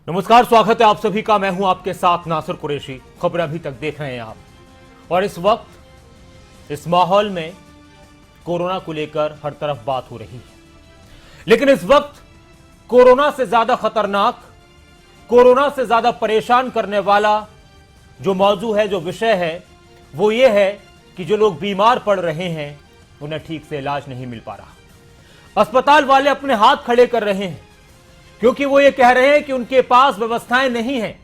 नमस्कार, स्वागत है आप सभी का। मैं हूं आपके साथ नासिर कुरैशी। खबर अभी तक देख रहे हैं आप। और इस वक्त इस माहौल में कोरोना को लेकर हर तरफ बात हो रही है, लेकिन इस वक्त कोरोना से ज्यादा खतरनाक, कोरोना से ज्यादा परेशान करने वाला जो मौजू है, जो विषय है, वो ये है कि जो लोग बीमार पड़ रहे हैं उन्हें ठीक से इलाज नहीं मिल पा रहा। अस्पताल वाले अपने हाथ खड़े कर रहे हैं क्योंकि वो ये कह रहे हैं कि उनके पास व्यवस्थाएं नहीं हैं,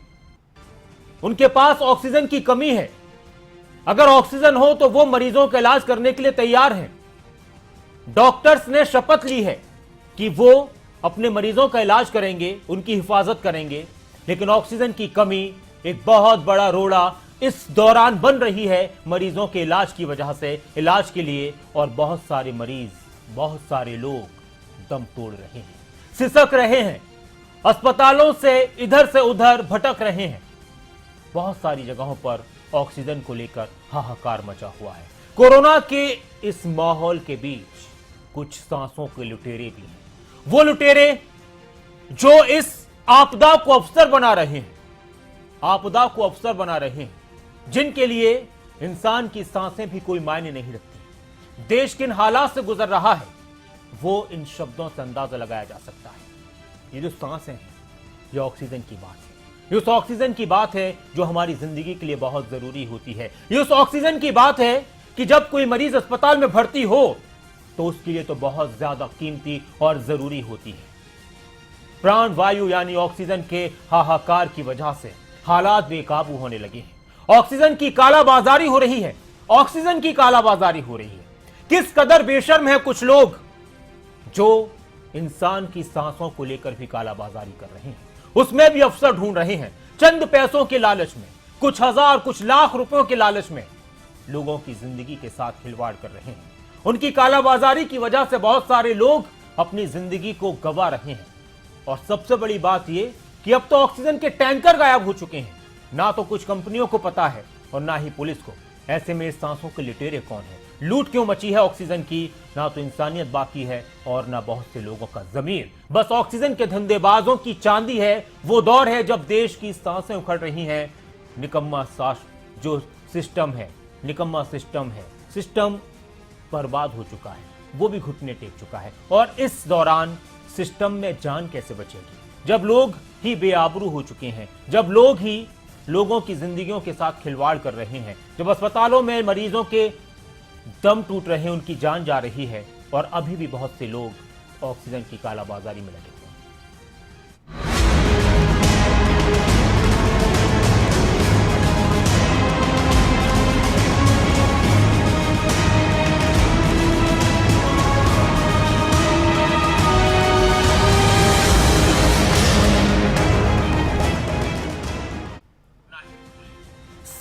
उनके पास ऑक्सीजन की कमी है। अगर ऑक्सीजन हो तो वो मरीजों का इलाज करने के लिए तैयार हैं। डॉक्टर्स ने शपथ ली है कि वो अपने मरीजों का इलाज करेंगे, उनकी हिफाजत करेंगे, लेकिन ऑक्सीजन की कमी एक बहुत बड़ा रोड़ा इस दौरान बन रही है मरीजों के इलाज की वजह से, इलाज के लिए। और बहुत सारे मरीज, बहुत सारे लोग दम तोड़ रहे हैं, सिसक रहे हैं, अस्पतालों से इधर से उधर भटक रहे हैं। बहुत सारी जगहों पर ऑक्सीजन को लेकर हाहाकार मचा हुआ है। कोरोना के इस माहौल के बीच कुछ सांसों के लुटेरे भी हैं, वो लुटेरे जो इस आपदा को अवसर बना रहे हैं, आपदा को अवसर बना रहे हैं, जिनके लिए इंसान की सांसें भी कोई मायने नहीं रखती। देश किन हालात से गुजर रहा है वो इन शब्दों से अंदाजा लगाया जा सकता है। ये जो सांसें हैं, ये ऑक्सीजन की बात है। ये उस ऑक्सीजन की बात है जो हमारी जिंदगी के लिए बहुत जरूरी होती है। ये उस ऑक्सीजन की बात है कि जब कोई मरीज अस्पताल में भर्ती हो तो उसके लिए तो बहुत ज्यादा कीमती और जरूरी होती है। प्राण वायु यानी ऑक्सीजन के हाहाकार की वजह से हालात बेकाबू होने लगे हैं। ऑक्सीजन की कालाबाजारी हो रही है, ऑक्सीजन की कालाबाजारी हो रही है। किस कदर बेशर्म है कुछ लोग जो इंसान की सांसों को लेकर भी कालाबाजारी कर रहे हैं, उसमें भी अफसर ढूंढ रहे हैं। चंद पैसों के लालच में, कुछ हजार, कुछ लाख रुपयों के लालच में लोगों की जिंदगी के साथ खिलवाड़ कर रहे हैं। उनकी कालाबाजारी की वजह से बहुत सारे लोग अपनी जिंदगी को गंवा रहे हैं। और सबसे बड़ी बात यह कि अब तो ऑक्सीजन के टैंकर गायब हो चुके हैं। ना तो कुछ कंपनियों को पता है और ना ही पुलिस को। ऐसे में इस सांसों के लुटेरे कौन है, लूट क्यों मची है ऑक्सीजन की? ना तो इंसानियत बाकी है और ना बहुत से लोगों का ज़मीर। बस ऑक्सीजन के धंधेबाजों की चांदी है। वो दौर है जब देश की सांसें उखड़ रही हैं। निकम्मा जो सिस्टम है, निकम्मा सिस्टम है, सिस्टम बर्बाद हो चुका है, वो भी घुटने टेक चुका है। और इस दौरान सिस्टम में जान कैसे बचेगी जब लोग ही बेआबरू हो चुके हैं, जब लोग ही लोगों की जिंदगियों के साथ खिलवाड़ कर रहे हैं, जब अस्पतालों में मरीजों के दम टूट रहे हैं, उनकी जान जा रही है, और अभी भी बहुत से लोग ऑक्सीजन की कालाबाजारी में लगे हुए हैं।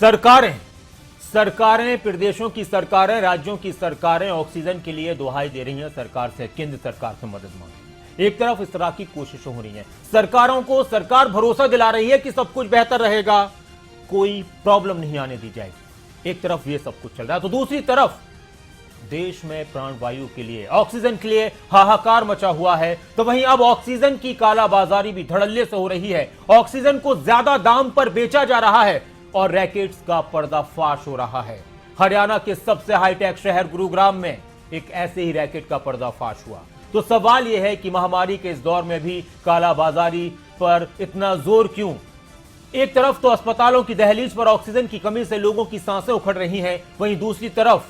सरकारें, प्रदेशों की सरकारें, राज्यों की सरकारें ऑक्सीजन के लिए दुहाई दे रही हैं सरकार से, केंद्र सरकार से मदद मांग रही है। एक तरफ इस तरह की कोशिशें हो रही हैं, सरकारों को सरकार भरोसा दिला रही है कि सब कुछ बेहतर रहेगा, कोई प्रॉब्लम नहीं आने दी जाएगी। एक तरफ ये सब कुछ चल रहा है, तो दूसरी तरफ देश में प्राणवायु के लिए, ऑक्सीजन के लिए हाहाकार मचा हुआ है। तो वहीं अब ऑक्सीजन की कालाबाजारी भी धड़ल्ले से हो रही है। ऑक्सीजन को ज्यादा दाम पर बेचा जा रहा है और रैकेट्स का पर्दाफाश हो रहा है। हरियाणा के सबसे हाईटेक शहर गुरुग्राम में एक ऐसे ही रैकेट का पर्दाफाश हुआ। तो सवाल यह है कि महामारी के इस दौर में भी कालाबाजारी पर इतना जोर क्यों? एक तरफ तो अस्पतालों की दहलीज पर ऑक्सीजन की कमी से लोगों की सांसें उखड़ रही हैं, वहीं दूसरी तरफ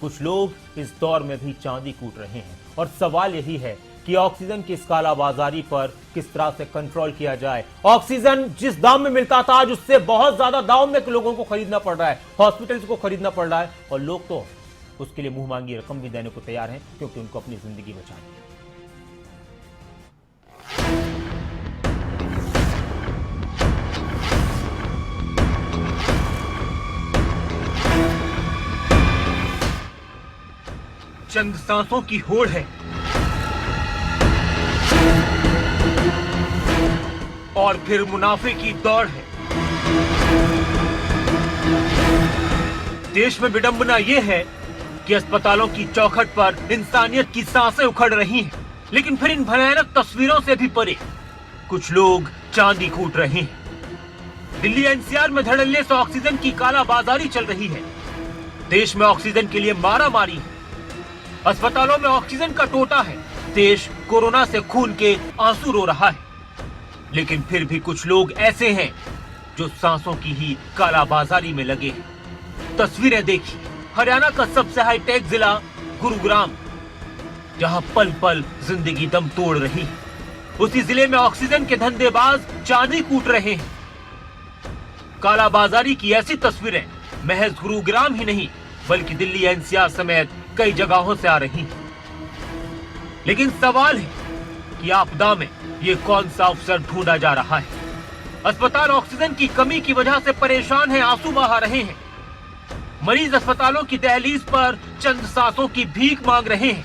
कुछ लोग इस दौर में भी चांदी कूट रहे हैं। और सवाल यही है कि ऑक्सीजन की इस कालाबाजारी पर किस तरह से कंट्रोल किया जाए। ऑक्सीजन जिस दाम में मिलता था आज उससे बहुत ज्यादा दाम में लोगों को खरीदना पड़ रहा है, हॉस्पिटल्स को खरीदना पड़ रहा है, और लोग तो उसके लिए मुंह मांगी रकम भी देने को तैयार हैं क्योंकि उनको अपनी जिंदगी बचानी है। चंद सांसों की होड़ है और फिर मुनाफे की दौड़ है। देश में विडंबना यह है कि अस्पतालों की चौखट पर इंसानियत की सांसें उखड़ रही हैं, लेकिन फिर इन भयानक तस्वीरों से भी परे कुछ लोग चांदी कूट रहे हैं। दिल्ली एनसीआर में धड़ल्ले से ऑक्सीजन की कालाबाजारी चल रही है। देश में ऑक्सीजन के लिए मारामारी है। अस्पतालों में ऑक्सीजन का टोटा है। देश कोरोना से खून के आंसू रो रहा है। लेकिन फिर भी कुछ लोग ऐसे हैं जो सांसों की ही कालाबाजारी में लगे हैं। तस्वीरें देखिए, हरियाणा का सबसे हाईटेक जिला गुरुग्राम, जहां पल पल जिंदगी दम तोड़ रही है। उसी जिले में ऑक्सीजन के धंधेबाज चांदी कूट रहे हैं। कालाबाजारी की ऐसी तस्वीरें महज गुरुग्राम ही नहीं बल्कि दिल्ली एनसीआर समेत कई जगहों से आ रही हैं। लेकिन सवाल है कि आपदा में ये कौन सा अफसर ढूंढा जा रहा है। अस्पताल ऑक्सीजन की कमी की वजह से परेशान हैं, आंसू बहा रहे हैं। मरीज अस्पतालों की दहलीज पर चंद सांसों की भीख मांग रहे हैं।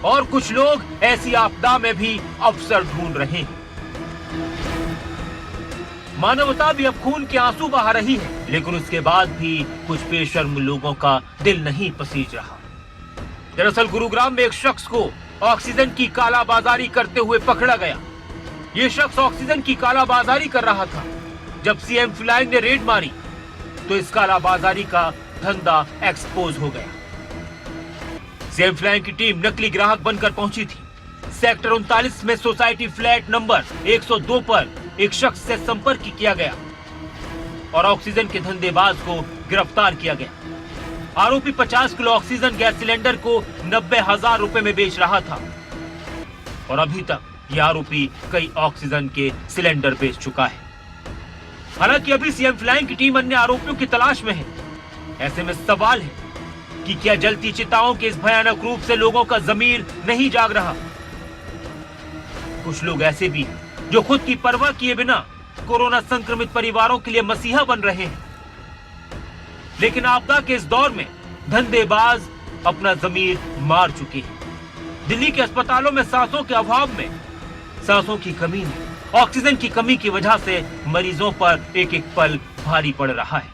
और कुछ लोग ऐसी आपदा में भी अवसर ढूंढ रहे हैं। मानवता भी अब खून के आंसू बहा रही है, लेकिन उसके बाद भी कुछ बेशर्म लोगों का दिल नहीं पसीज रहा। दरअसल गुरुग्राम में एक शख्स को ऑक्सीजन की कालाबाजारी करते हुए पकड़ा गया। ये शख्स ऑक्सीजन की कालाबाजारी कर रहा था। जब सीएम फ्लाइंग ने रेड मारी तो इस कालाबाजारी का धंधा एक्सपोज हो गया। सीएम फ्लाइंग की टीम नकली ग्राहक बनकर पहुंची थी। सेक्टर 39 में सोसाइटी फ्लैट नंबर 102 पर एक शख्स से संपर्क किया गया और ऑक्सीजन के धंधेबाज को गिरफ्तार किया गया। आरोपी 50 किलो ऑक्सीजन गैस सिलेंडर को 90,000 रुपए में बेच रहा था और अभी तक यह आरोपी कई ऑक्सीजन के सिलेंडर बेच चुका है। हालांकि अभी सीएम फ्लाइंग की टीम अन्य आरोपियों की तलाश में है। ऐसे में सवाल है कि क्या जलती चिताओं के इस भयानक रूप से लोगों का ज़मीर नहीं जाग रहा। कुछ लोग ऐसे भी हैं जो खुद की परवाह किए बिना कोरोना संक्रमित परिवारों के लिए मसीहा बन रहे हैं। लेकिन आपदा के इस दौर में धंधेबाज अपना ज़मीर मार चुके हैं। दिल्ली के अस्पतालों में सांसों के अभाव में, सांसों की कमी में, ऑक्सीजन की कमी की वजह से मरीजों पर एक एक पल भारी पड़ रहा है।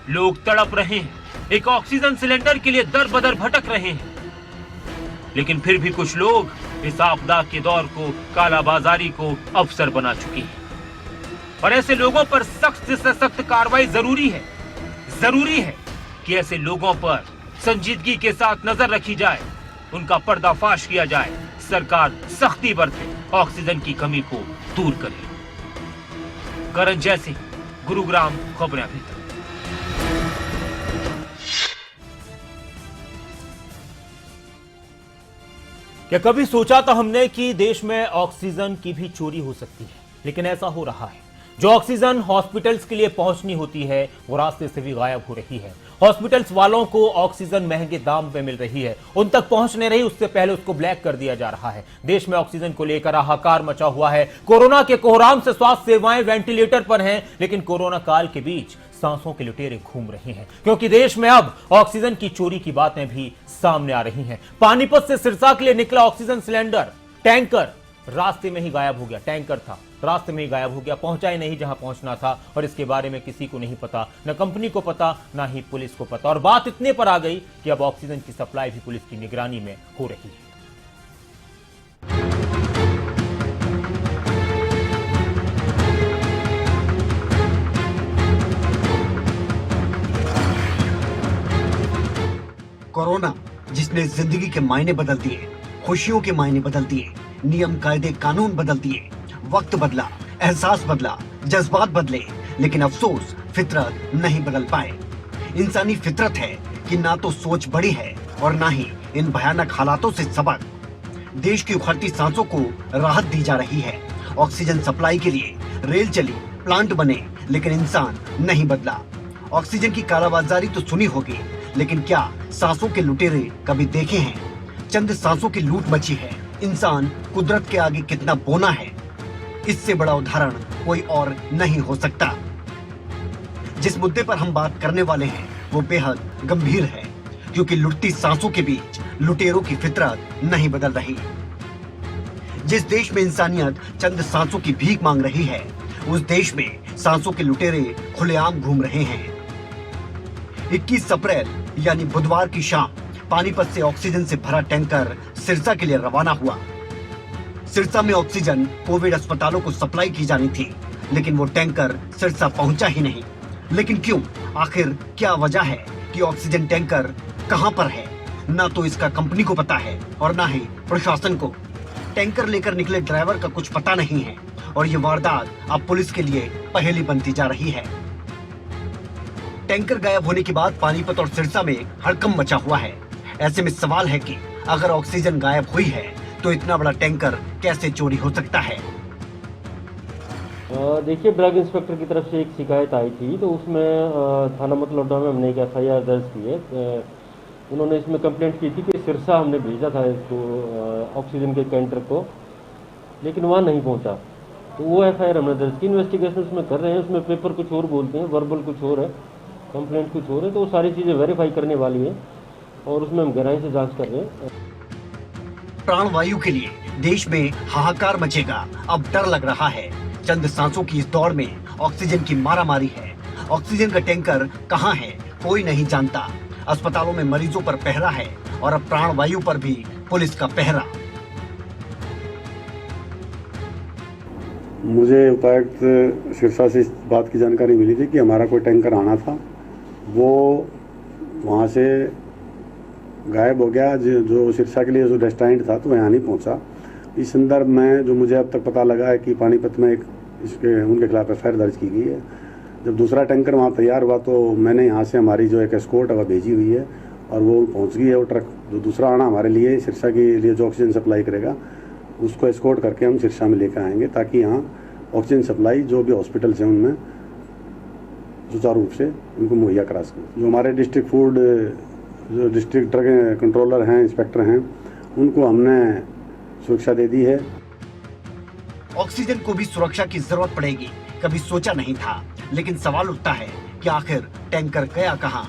लोग तड़प रहे हैं, एक ऑक्सीजन सिलेंडर के लिए दर बदर भटक रहे हैं। लेकिन फिर भी कुछ लोग इस आपदा के दौर को, कालाबाजारी को अवसर बना चुके हैं। और ऐसे लोगों पर सख्त से सख्त कार्रवाई जरूरी है। जरूरी है कि ऐसे लोगों पर संजीदगी के साथ नजर रखी जाए, उनका पर्दाफाश किया जाए, सरकार सख्ती बरते, ऑक्सीजन की कमी को दूर करे। करण जैसे गुरुग्राम, खबरें अभी तक। क्या कभी सोचा था हमने कि देश में ऑक्सीजन की भी चोरी हो सकती है, लेकिन ऐसा हो रहा है। जो ऑक्सीजन हॉस्पिटल्स के लिए पहुंचनी होती है वो रास्ते से भी गायब हो रही है। हॉस्पिटल्स वालों को ऑक्सीजन महंगे दाम पे मिल रही है, उन तक पहुंच नहीं रही, उससे पहले उसको ब्लैक कर दिया जा रहा है। देश में ऑक्सीजन को लेकर हाहाकार मचा हुआ है। कोरोना के कोहराम से स्वास्थ्य सेवाएं वेंटिलेटर पर हैं, लेकिन कोरोना काल के बीच सांसों के लुटेरे घूम रहे हैं, क्योंकि देश में अब ऑक्सीजन की चोरी की बातें भी सामने आ रही हैं। पानीपत से सिरसा के लिए निकला ऑक्सीजन सिलेंडर टैंकर रास्ते में ही गायब हो गया। टैंकर था, रास्ते में ही गायब हो गया, पहुंचा ही नहीं जहां पहुंचना था। और इसके बारे में किसी को नहीं पता, न कंपनी को पता, ना ही पुलिस को पता। और बात इतने पर आ गई कि अब ऑक्सीजन की सप्लाई भी पुलिस की निगरानी में हो रही है। कोरोना जिसने जिंदगी के मायने बदल दिए, खुशियों के मायने बदल दिए, नियम कायदे कानून बदल दिए, वक्त बदला, एहसास बदला, जज्बात बदले, लेकिन अफसोस फितरत नहीं बदल पाए। इंसानी फितरत है कि ना तो सोच बड़ी है और ना ही इन भयानक हालातों से सबक। देश की उखड़ती सांसों को राहत दी जा रही है। ऑक्सीजन सप्लाई के लिए रेल चली, प्लांट बने, लेकिन इंसान नहीं बदला। ऑक्सीजन की कालाबाजारी तो सुनी होगी, लेकिन क्या सांसों के लुटेरे कभी देखे हैं? चंद सांसों की लूट मची है। इंसान कुदरत के आगे कितना बोना है, इससे बड़ा उदाहरण कोई और नहीं हो सकता। जिस मुद्दे पर हम बात करने वाले हैं वो बेहद गंभीर है, क्योंकि लुटती सांसों के बीच लुटेरों की फितरत नहीं बदल रही। जिस देश में इंसानियत चंद सांसों की भीख मांग रही है, उस देश में सांसों के लुटेरे खुलेआम घूम रहे हैं। 21 अप्रैल यानी बुधवार की शाम पानीपत से ऑक्सीजन से भरा टैंकर सिरसा के लिए रवाना हुआ। सिरसा में ऑक्सीजन कोविड अस्पतालों को सप्लाई की जानी थी, लेकिन वो टैंकर सिरसा पहुंचा ही नहीं। लेकिन क्यों? आखिर क्या वजह है कि ऑक्सीजन टैंकर कहां पर है? ना तो इसका कंपनी को पता है और ना ही प्रशासन को। टैंकर लेकर निकले ड्राइवर का कुछ पता नहीं है और ये वारदात अब पुलिस के लिए पहेली बनती जा रही है। टैंकर गायब होने के बाद पानीपत और सिरसा में हड़कंप मचा हुआ है। ऐसे में सवाल है कि अगर ऑक्सीजन गायब हुई है तो इतना बड़ा टैंकर कैसे चोरी हो सकता है? देखिए, ड्रग इंस्पेक्टर की तरफ से एक शिकायत आई थी, तो उसमें थाना मतलौडा में हमने एक FIR दर्ज की है। उन्होंने इसमें कंप्लेंट की थी कि सिरसा हमने भेजा था इसको ऑक्सीजन के कैंटर को, लेकिन वहाँ नहीं पहुँचा। तो वो FIR हमने दर्ज की, इन्वेस्टिगेशन उसमें कर रहे हैं। उसमें पेपर कुछ और बोलते हैं, वर्बल कुछ और है, कंप्लेंट कुछ और है, तो वो सारी चीज़ें वेरीफाई करने वाली है और उसमें हम गहराई से जांच कर रहे हैं। प्राणवायु के लिए देश में हाहाकार मचेगा, अब डर लग रहा है। चंद सांसों की इस दौड़ में ऑक्सीजन की मारामारी है। ऑक्सीजन का टैंकर कहां है कोई नहीं जानता। अस्पतालों में मरीजों पर पहरा है और अब प्राणवायु पर भी पुलिस का पहरा। मुझे उपायुक्त सिरसा से इस बात की जानकारी मिली थी कि हमारा कोई टैंकर आना था, वो वहाँ से गायब हो गया। जो सिरसा के लिए जो डेस्टिनेशन था तो यहाँ नहीं पहुँचा। इस संदर्भ में जो मुझे अब तक पता लगा है कि पानीपत में उनके खिलाफ FIR दर्ज की गई है। जब दूसरा टैंकर वहाँ तैयार हुआ तो मैंने यहाँ से हमारी जो एक एस्कॉर्ट है वह भेजी हुई है और वो पहुँच गई है। वो ट्रक जो दूसरा आना हमारे लिए सिरसा के लिए जो ऑक्सीजन सप्लाई करेगा उसको एस्कॉर्ट करके हम सिरसा में लेकर आएंगे, ताकि यहाँ ऑक्सीजन सप्लाई जो भी हॉस्पिटल्स हैं उनमें सुचारू रूप से उनको मुहैया करा सकें। जो हमारे डिस्ट्रिक्ट फूड जो डिस्ट्रिक्ट ड्रग कंट्रोलर हैं, इंस्पेक्टर हैं, उनको हमने सुरक्षा दे दी है। ऑक्सीजन को भी सुरक्षा की जरूरत पड़ेगी, कभी सोचा नहीं था। लेकिन सवाल उठता है कि आखिर टैंकर गया कहां?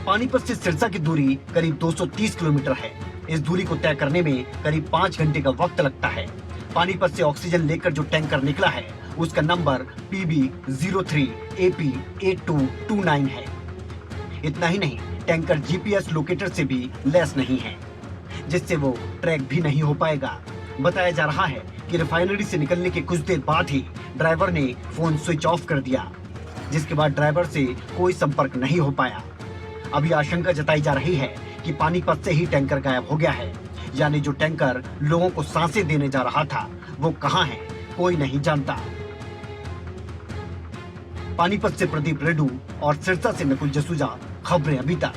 पानीपत से सिरसा की दूरी करीब 230 किलोमीटर है। इस दूरी को तय करने में करीब 5 घंटे का वक्त लगता है। पानीपत से ऑक्सीजन लेकर जो टैंकर निकला है उसका नंबर PB03AP8229 है। इतना ही नहीं, टैंकर GPS लोकेटर से भी लैस नहीं है, जिससे वो ट्रैक भी नहीं हो पाएगा। बताया जा रहा है कि रिफाइनरी से निकलने के कुछ देर बाद ही ड्राइवर ने फोन स्विच ऑफ कर दिया, जिसके बाद ड्राइवर से कोई संपर्क नहीं हो पाया। अभी आशंका जताई जा रही है कि पानीपत से ही टैंकर गायब हो गया है, यानी जो टैंकर लोगों को सांसें देने जा रहा था वो कहां है कोई नहीं जानता। पानीपत से प्रदीप रेड्डू और सिरसा से नकुल जसूजा, खबरें अभी तक।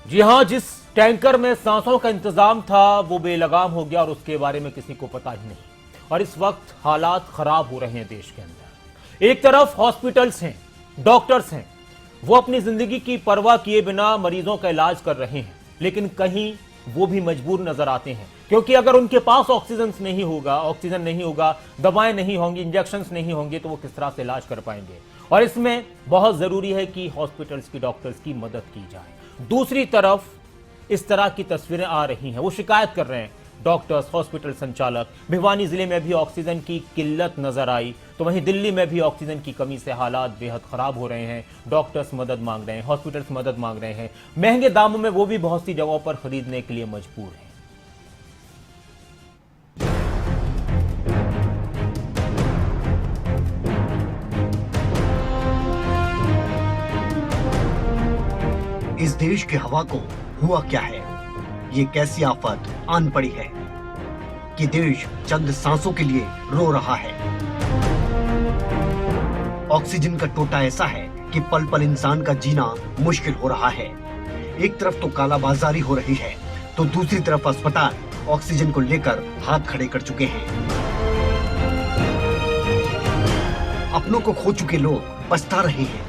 जी हां, जिस टैंकर में सांसों का इंतजाम था वो बेलगाम हो गया और उसके बारे में किसी को पता ही नहीं। और इस वक्त हालात खराब हो रहे हैं देश के अंदर। एक तरफ हॉस्पिटल्स हैं, डॉक्टर्स हैं, वो अपनी जिंदगी की परवाह किए बिना मरीजों का इलाज कर रहे हैं, लेकिन कहीं वो भी मजबूर नजर आते हैं, क्योंकि अगर उनके पास ऑक्सीजन नहीं होगा, दवाएं नहीं होंगी, इंजेक्शन नहीं होंगे, तो वो किस तरह से इलाज कर पाएंगे। और इसमें बहुत जरूरी है कि हॉस्पिटल्स की डॉक्टर्स की मदद की जाए। दूसरी तरफ इस तरह की तस्वीरें आ रही हैं, वो शिकायत कर रहे हैं डॉक्टर्स, हॉस्पिटल संचालक। भिवानी जिले में भी ऑक्सीजन की किल्लत नजर आई, तो वहीं दिल्ली में भी ऑक्सीजन की कमी से हालात बेहद खराब हो रहे हैं। डॉक्टर्स मदद मांग रहे हैं, हॉस्पिटल्स मदद मांग रहे हैं। महंगे दामों में वो भी बहुत सी जगहों पर खरीदने के लिए मजबूर हैं। इस देश की हवा को हुआ क्या है? ये कैसी आफत आन पड़ी है कि देश चंद सांसों के लिए रो रहा है। ऑक्सीजन का टोटा ऐसा है कि पल पल इंसान का जीना मुश्किल हो रहा है। एक तरफ तो कालाबाजारी हो रही है, तो दूसरी तरफ अस्पताल ऑक्सीजन को लेकर हाथ खड़े कर चुके हैं। अपनों को खो चुके लोग पछता रहे हैं,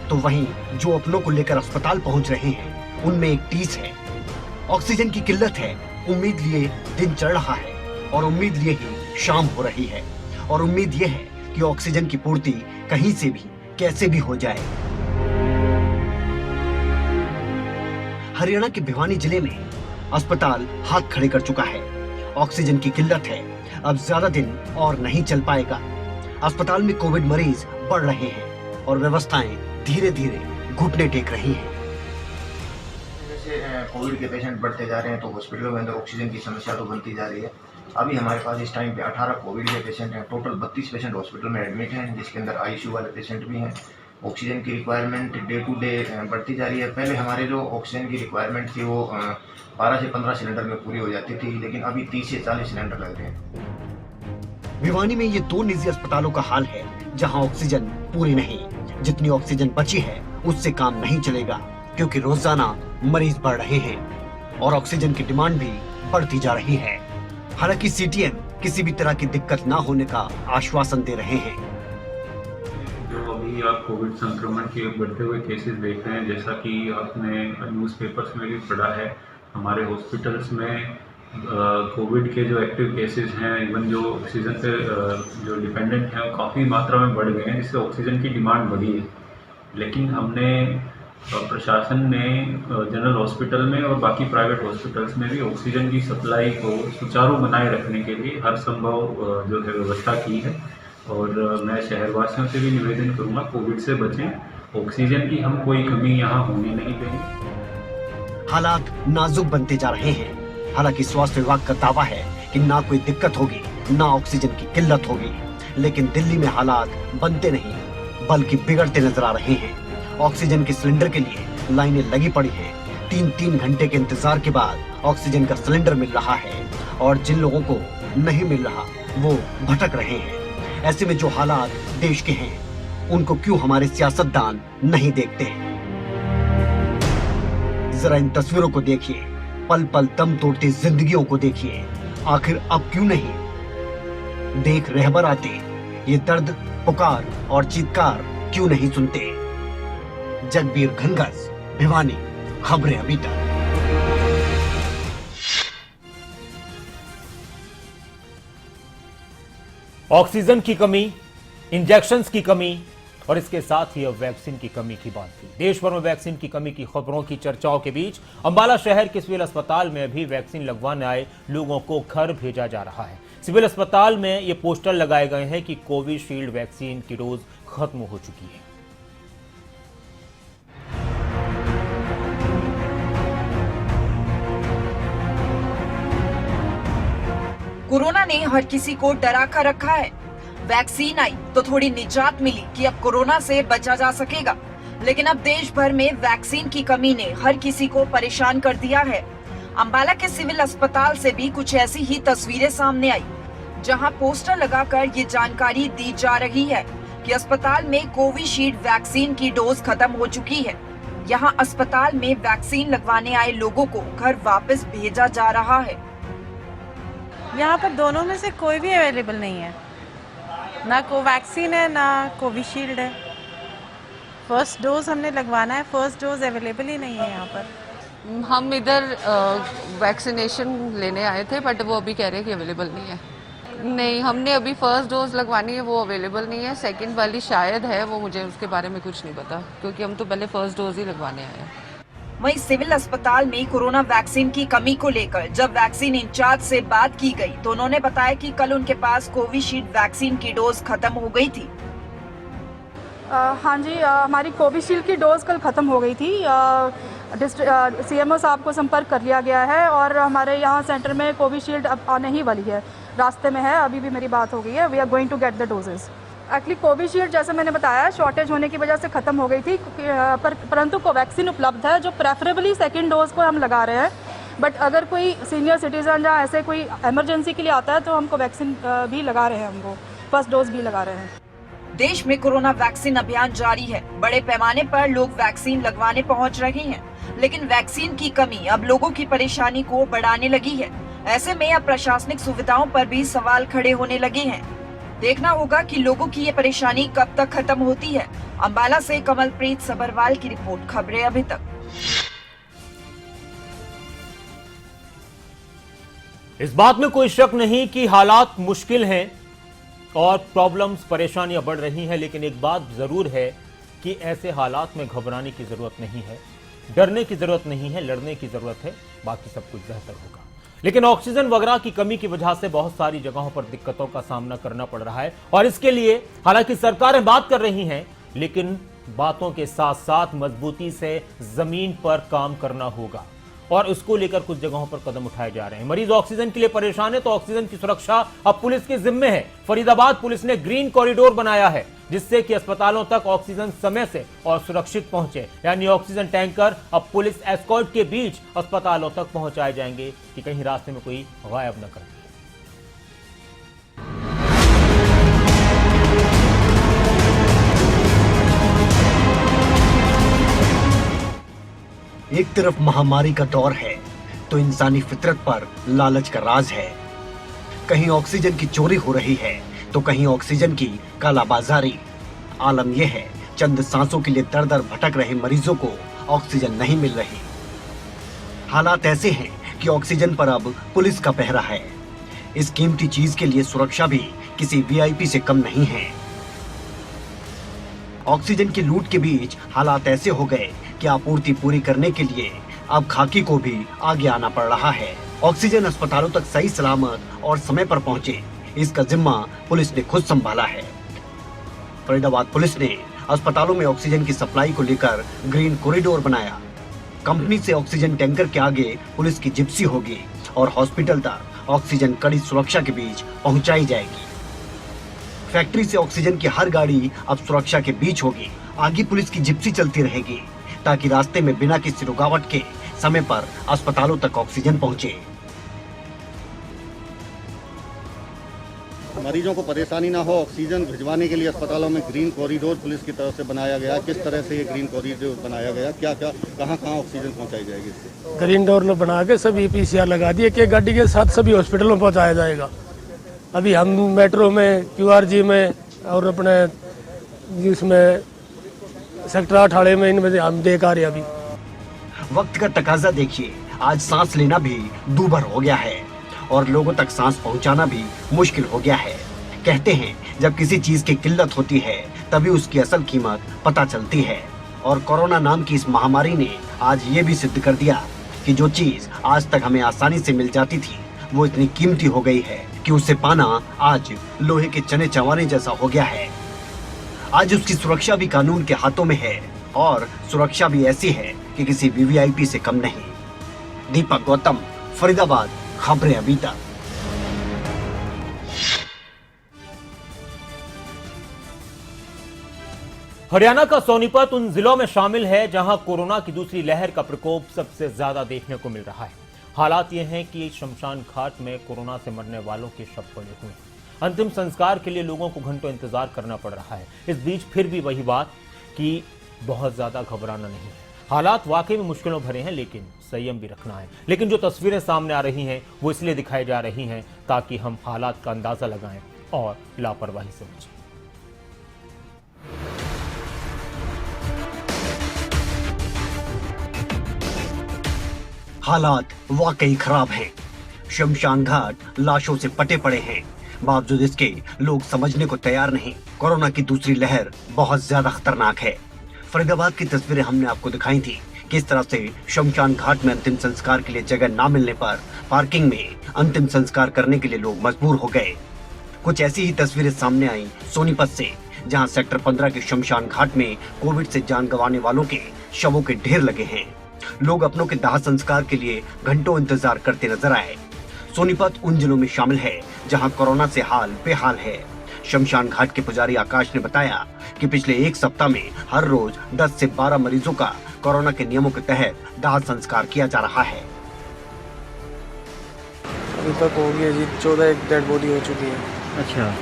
तो वहीं जो अपनों को लेकर अस्पताल पहुंच रहे हैं उनमें एक टीस है। ऑक्सीजन की किल्लत है, उम्मीद लिए दिन चढ़ रहा है और उम्मीद लिए ही शाम हो रही है। और उम्मीद यह है कि ऑक्सीजन की पूर्ति कहीं से भी कैसे भी हो जाए। हरियाणा के भिवानी जिले में अस्पताल हाथ खड़े कर चुका है। ऑक्सीजन की किल्लत है, अब ज्यादा दिन और नहीं चल पाएगा। अस्पताल में कोविड मरीज बढ़ रहे हैं और व्यवस्थाएं धीरे धीरे घुटने टेक रही हैं। कोविड के पेशेंट बढ़ते जा रहे हैं, तो हॉस्पिटलों में अंदर ऑक्सीजन की समस्या तो बनती जा रही है। अभी हमारे पास इस टाइम पे 18 कोविड के पेशेंट हैं, टोटल 32 पेशेंट हॉस्पिटल में एडमिट हैं, जिसके अंदर आईसीयू वाले पेशेंट भी हैं। ऑक्सीजन की रिक्वायरमेंट डे टू डे बढ़ती जा रही है। पहले हमारे जो ऑक्सीजन की रिक्वायरमेंट थी वो 12 से 15 सिलेंडर में पूरी हो जाती थी, लेकिन अभी 30 से 40 सिलेंडर लग रहे हैं। भिवानी में ये 2 निजी अस्पतालों का हाल है जहां ऑक्सीजन पूरी नहीं। जितनी ऑक्सीजन बची है उससे काम नहीं चलेगा, क्योंकि रोजाना मरीज बढ़ रहे हैं और ऑक्सीजन की डिमांड भी बढ़ती जा रही है। हालांकि सीटीएम किसी भी तरह की दिक्कत ना होने का आश्वासन दे रहे हैं। जो अभी आप कोविड संक्रमण के बढ़ते हुए केसेस देख रहे हैं, जैसा कि आपने न्यूज़पेपर्स में भी पढ़ा है, हमारे हॉस्पिटल्स में कोविड के जो एक्टिव केसेस हैं, इवन जो ऑक्सीजन पे जो डिपेंडेंट हैं, वो काफ़ी मात्रा में बढ़ गए हैं, जिससे ऑक्सीजन की डिमांड बढ़ी है। लेकिन हमने प्रशासन ने जनरल हॉस्पिटल में और बाकी प्राइवेट हॉस्पिटल्स में भी ऑक्सीजन की सप्लाई को सुचारू बनाए रखने के लिए हर संभव जो है व्यवस्था की है। और मैं शहरवासियों से भी निवेदन करूंगा, कोविड से बचें, ऑक्सीजन की हम कोई कमी यहाँ होने नहीं देंगे। हालात नाजुक बनते जा रहे हैं। हालांकि स्वास्थ्य विभाग का दावा है कि ना कोई दिक्कत होगी, ना ऑक्सीजन की किल्लत होगी, लेकिन दिल्ली में हालात बनते नहीं बल्कि बिगड़ते नजर आ रहे हैं। ऑक्सीजन के सिलेंडर के लिए लाइनें लगी पड़ी हैं। 3-3 घंटे के इंतजार के बाद ऑक्सीजन का सिलेंडर मिल रहा है और जिन लोगों को नहीं मिल रहा वो भटक रहे हैं। ऐसे में जो हालात देश के हैं उनको क्यों हमारे सियासतदान नहीं देखते? जरा इन तस्वीरों को देखिए, पल पल दम तोड़ती जिंदगियों को देखिए। आखिर अब क्यों नहीं देख रहबर आते, ये दर्द, पुकार और चीत्कार क्यों नहीं सुनते? जगबीर घनघस, भिवानी, खबरें अभी तक। ऑक्सीजन की कमी, इंजेक्शंस की कमी और इसके साथ ही अब वैक्सीन की कमी की बात थी। देश भर में वैक्सीन की कमी की खबरों की चर्चाओं के बीच अंबाला शहर के सिविल अस्पताल में भी वैक्सीन लगवाने आए लोगों को घर भेजा जा रहा है। सिविल अस्पताल में ये पोस्टर लगाए गए हैं कि कोविशील्ड वैक्सीन की डोज खत्म हो चुकी है। कोरोना ने हर किसी को डरा कर रखा है। वैक्सीन आई तो थोड़ी निजात मिली कि अब कोरोना से बचा जा सकेगा, लेकिन अब देश भर में वैक्सीन की कमी ने हर किसी को परेशान कर दिया है। अंबाला के सिविल अस्पताल से भी कुछ ऐसी ही तस्वीरें सामने आई, जहां पोस्टर लगाकर ये जानकारी दी जा रही है कि अस्पताल में कोविशील्ड वैक्सीन की डोज खत्म हो चुकी है। यहां अस्पताल में वैक्सीन लगवाने आए लोगों को घर वापस भेजा जा रहा है। यहाँ पर दोनों में से कोई भी अवेलेबल नहीं है, ना कोवैक्सीन है ना कोविशील्ड है। फर्स्ट डोज हमने लगवाना है, फर्स्ट डोज अवेलेबल ही नहीं है यहाँ पर। हम इधर वैक्सीनेशन लेने आए थे, बट वो अभी कह रहे हैं कि अवेलेबल नहीं है। नहीं, हमने अभी फर्स्ट डोज लगवानी है, वो अवेलेबल नहीं है। सेकंड वाली शायद है, वो मुझे उसके बारे में कुछ नहीं पता, क्योंकि हम तो पहले फर्स्ट डोज ही लगवाने आए हैं। वहीं सिविल अस्पताल में कोरोना वैक्सीन की कमी को लेकर जब वैक्सीन इंचार्ज से बात की गई तो उन्होंने बताया कि कल उनके पास कोविशील्ड वैक्सीन की डोज खत्म हो गई थी। हाँ जी, हमारी कोविशील्ड की डोज कल ख़त्म हो गई थी। सीएमओ साहब को संपर्क कर लिया गया है और हमारे यहाँ सेंटर में कोविशील्ड अब आने ही वाली है, रास्ते में है। अभी भी मेरी बात हो गई है, we are going to get the doses. Actually Covishield जैसे मैंने बताया शॉर्टेज होने की वजह से ख़त्म हो गई थी, परंतु कोवैक्सीन उपलब्ध है, जो प्रेफरेबली सेकेंड डोज को हम लगा रहे हैं। बट अगर कोई सीनियर सिटीज़न या ऐसे कोई इमरजेंसी के लिए आता है तो हम कोवैक्सीन भी लगा रहे हैं, हमको फर्स्ट डोज भी लगा रहे हैं। देश में कोरोना वैक्सीन अभियान जारी है। बड़े पैमाने पर लोग वैक्सीन लगवाने पहुंच रहे हैं, लेकिन वैक्सीन की कमी अब लोगों की परेशानी को बढ़ाने लगी है। ऐसे में अब प्रशासनिक सुविधाओं पर भी सवाल खड़े होने लगे हैं। देखना होगा कि लोगों की ये परेशानी कब तक खत्म होती है। अंबाला से कमलप्रीत सभरवाल की रिपोर्ट, खबरें अभी तक। इस बात में कोई शक नहीं कि हालात मुश्किल हैं और प्रॉब्लम्स, परेशानियां बढ़ रही हैं, लेकिन एक बात जरूर है कि ऐसे हालात में घबराने की जरूरत नहीं है, डरने की जरूरत नहीं है, लड़ने की जरूरत है। बाकी सब कुछ बेहतर होगा। लेकिन ऑक्सीजन वगैरह की कमी की वजह से बहुत सारी जगहों पर दिक्कतों का सामना करना पड़ रहा है और इसके लिए हालांकि सरकारें बात कर रही हैं, लेकिन बातों के साथ साथ मजबूती से जमीन पर काम करना होगा। और उसको लेकर कुछ जगहों पर कदम उठाए जा रहे हैं। मरीज ऑक्सीजन के लिए परेशान है तो ऑक्सीजन की सुरक्षा अब पुलिस के जिम्मे है। फरीदाबाद पुलिस ने ग्रीन कॉरिडोर बनाया है जिससे कि अस्पतालों तक ऑक्सीजन समय से और सुरक्षित पहुंचे, यानी ऑक्सीजन टैंकर अब पुलिस एस्कॉर्ट के बीच अस्पतालों तक पहुंचाए जाएंगे कि कहीं रास्ते में कोई गायब न कर दे। एक तरफ महामारी का दौर है तो इंसानी फितरत पर लालच का राज है। कहीं ऑक्सीजन की चोरी हो रही है तो कहीं ऑक्सीजन की कालाबाजारी। आलम यह है, चंद सांसों के लिए दर दर भटक रहे मरीजों को ऑक्सीजन नहीं मिल रही। हालात ऐसे हैं कि ऑक्सीजन पर अब पुलिस का पहरा है। इस कीमती चीज के लिए सुरक्षा भी किसी वीआईपी से कम नहीं है। ऑक्सीजन की लूट के बीच हालात ऐसे हो गए कि आपूर्ति पूरी करने के लिए अब खाकी को भी आगे आना पड़ रहा है। ऑक्सीजन अस्पतालों तक सही सलामत और समय पर पहुंचे, इसका जिम्मा पुलिस ने खुद संभाला है। फरीदाबाद पुलिस ने अस्पतालों में ऑक्सीजन की सप्लाई को लेकर ग्रीन कॉरिडोर बनाया। कंपनी से ऑक्सीजन टैंकर के आगे पुलिस की जिप्सी होगी और हॉस्पिटल तक ऑक्सीजन कड़ी सुरक्षा के बीच पहुंचाई जाएगी। फैक्ट्री से ऑक्सीजन की हर गाड़ी अब सुरक्षा के बीच होगी। आगे पुलिस की जिप्सी चलती रहेगी ताकि रास्ते में बिना किसी रुकावट के समय पर अस्पतालों तक ऑक्सीजन पहुंचे। मरीजों को परेशानी ना हो, ऑक्सीजन भिजवाने के लिए अस्पतालों में ग्रीन कॉरिडोर पुलिस की तरफ से बनाया गया। किस तरह से ये ग्रीन कॉरिडोर बनाया गया, क्या क्या कहाँ ऑक्सीजन पहुंचाई जाएगी इससे? ग्रीन डोर बना के सभी पीसीआर लगा दिए कि गाड़ी के साथ सभी हॉस्पिटलों में पहुंचाया जाएगा। अभी हम मेट्रो में, क्यूआरजी में और अपने इसमें सेक्टर 18 में इनमें हम देख आ रहे हैं। अभी वक्त का तकाजा देखिए, आज सांस लेना भी दूभर हो गया है और लोगों तक सांस पहुंचाना भी मुश्किल हो गया है। कहते हैं जब किसी चीज की किल्लत होती है तभी उसकी असल कीमत पता चलती है, और कोरोना नाम की इस महामारी ने आज ये भी सिद्ध कर दिया कि जो चीज आज तक हमें आसानी से मिल जाती थी वो इतनी कीमती हो गई है कि उसे पाना आज लोहे के चने चवाने जैसा हो गया है। आज उसकी सुरक्षा भी कानून के हाथों में है और सुरक्षा भी ऐसी है कि किसी वीवीआईपी से कम नहीं। दीपक गौतम, फरीदाबाद, खबरें अभी तक। हरियाणा का सोनीपत उन जिलों में शामिल है जहां कोरोना की दूसरी लहर का प्रकोप सबसे ज्यादा देखने को मिल रहा है। हालात ये हैं कि शमशान घाट में कोरोना से मरने वालों के शव पड़े हुए हैं। अंतिम संस्कार के लिए लोगों को घंटों इंतजार करना पड़ रहा है। इस बीच फिर भी वही बात कि बहुत ज्यादा घबराना नहीं है। हालात वाकई में मुश्किलों भरे हैं लेकिन संयम भी रखना है। लेकिन जो तस्वीरें सामने आ रही हैं वो इसलिए दिखाई जा रही हैं ताकि हम हालात का अंदाजा लगाएं और लापरवाही से बचें। हालात वाकई खराब हैं। शमशान घाट लाशों से पटे पड़े हैं, बावजूद इसके लोग समझने को तैयार नहीं। कोरोना की दूसरी लहर बहुत ज्यादा खतरनाक है। फरीदाबाद की तस्वीरें हमने आपको दिखाई थी, किस तरह से शमशान घाट में अंतिम संस्कार के लिए जगह ना मिलने पर पार्किंग में अंतिम संस्कार करने के लिए लोग मजबूर हो गए। कुछ ऐसी ही तस्वीरें सामने आई सोनीपत से, जहां सेक्टर 15 के शमशान घाट में कोविड से जान गंवाने वालों के शवों के ढेर लगे हैं। लोग अपनों के दाह संस्कार के लिए घंटों इंतजार करते नजर आए। सोनीपत उन जिलों में शामिल है जहां कोरोना से हाल बेहाल है। शमशान घाट के पुजारी आकाश ने बताया कि पिछले एक सप्ताह में हर रोज 10 से 12 मरीजों का कोरोना के नियमों के तहत दाह संस्कार किया जा रहा है। अभी तक हो गया जी 14 डेड बॉडी हो चुकी है। अच्छा,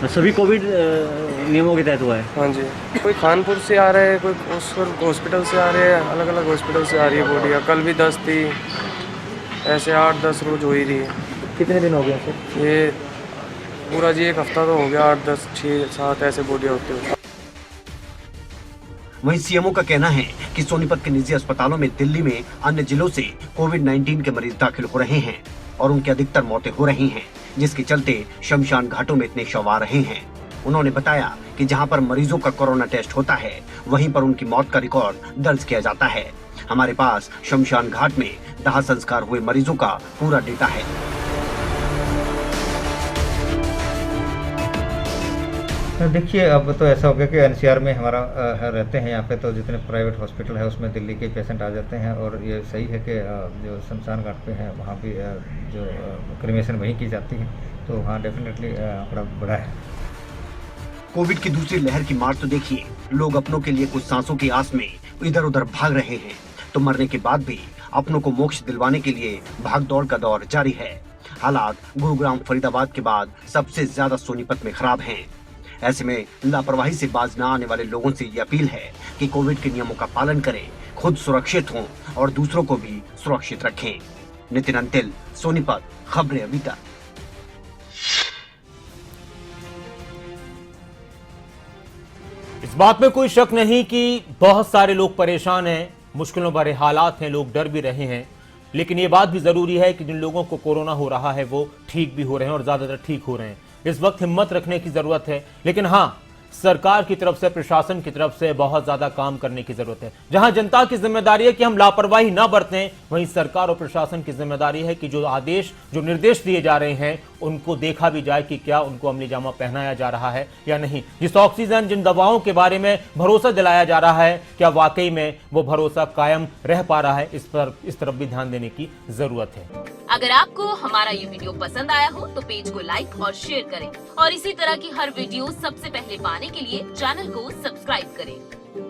तो सभी कोविड नियमों के तहत हुआ है? हाँ जी, कोई खानपुर से आ रहे हैं, कोई हॉस्पिटल से आ रहे हैं, अलग अलग हॉस्पिटल से आ रही है बॉडियाँ। कल भी 10 थी, ऐसे 8-10 रोज हो ही रही है। कितने दिन हो गए सर? ये पूरा जी एक हफ्ता तो हो गया, 8, 10, 6, 7 ऐसे बॉडियाँ होते हुए। वहीं सीएमओ का कहना है कि सोनीपत के निजी अस्पतालों में दिल्ली में अन्य जिलों से कोविड-19 के मरीज दाखिल हो रहे हैं और उनकी अधिकतर मौतें हो रही हैं, जिसके चलते शमशान घाटों में इतने शव आ रहे हैं। उन्होंने बताया कि जहां पर मरीजों का कोरोना टेस्ट होता है वहीं पर उनकी मौत का रिकॉर्ड दर्ज किया जाता है। हमारे पास शमशान घाट में दाह संस्कार हुए मरीजों का पूरा डेटा है। देखिए, अब तो ऐसा हो गया कि एनसीआर में हमारा रहते हैं यहाँ पे, तो जितने प्राइवेट हॉस्पिटल है उसमें दिल्ली के पेशेंट आ जाते हैं। और ये सही है कि जो शमशान घाट पे है वहाँ भी जो क्रिमेशन वहीं की जाती है, तो वहाँ डेफिनेटली आंकड़ा बढ़ा है। कोविड की दूसरी लहर की मार तो देखिए, लोग अपनों के लिए कुछ सांसों की आस में इधर उधर भाग रहे हैं, तो मरने के बाद भी अपनों को मोक्ष दिलवाने के लिए भाग दौड़ का दौर जारी है। हालात गुरुग्राम फरीदाबाद के बाद सबसे ज्यादा सोनीपत में खराब हैं। ऐसे में लापरवाही से बाज न आने वाले लोगों से ये अपील है कि कोविड के नियमों का पालन करें, खुद सुरक्षित हों और दूसरों को भी सुरक्षित रखें। नितिन अंतिल, सोनीपत, खबरें अभी तक। इस बात में कोई शक नहीं कि बहुत सारे लोग परेशान हैं, मुश्किलों भरे हालात हैं, लोग डर भी रहे हैं, लेकिन ये बात भी जरूरी है कि जिन लोगों को कोरोना हो रहा है वो ठीक भी हो रहे हैं और ज्यादातर ठीक हो रहे हैं। इस वक्त हिम्मत रखने की जरूरत है, लेकिन हाँ, सरकार की तरफ से, प्रशासन की तरफ से बहुत ज्यादा काम करने की जरूरत है। जहां जनता की जिम्मेदारी है कि हम लापरवाही ना बरतें, वहीं सरकार और प्रशासन की जिम्मेदारी है कि जो आदेश, जो निर्देश दिए जा रहे हैं उनको देखा भी जाए कि क्या उनको अमली जामा पहनाया जा रहा है या नहीं। जिस ऑक्सीजन, जिन दवाओं के बारे में भरोसा दिलाया जा रहा है, क्या वाकई में वो भरोसा कायम रह पा रहा है, इस तरफ भी ध्यान देने की जरूरत है। अगर आपको हमारा ये वीडियो पसंद आया हो तो पेज को लाइक और शेयर करें और इसी तरह की हर वीडियो सबसे पहले पाने के लिए चैनल को सब्सक्राइब करें।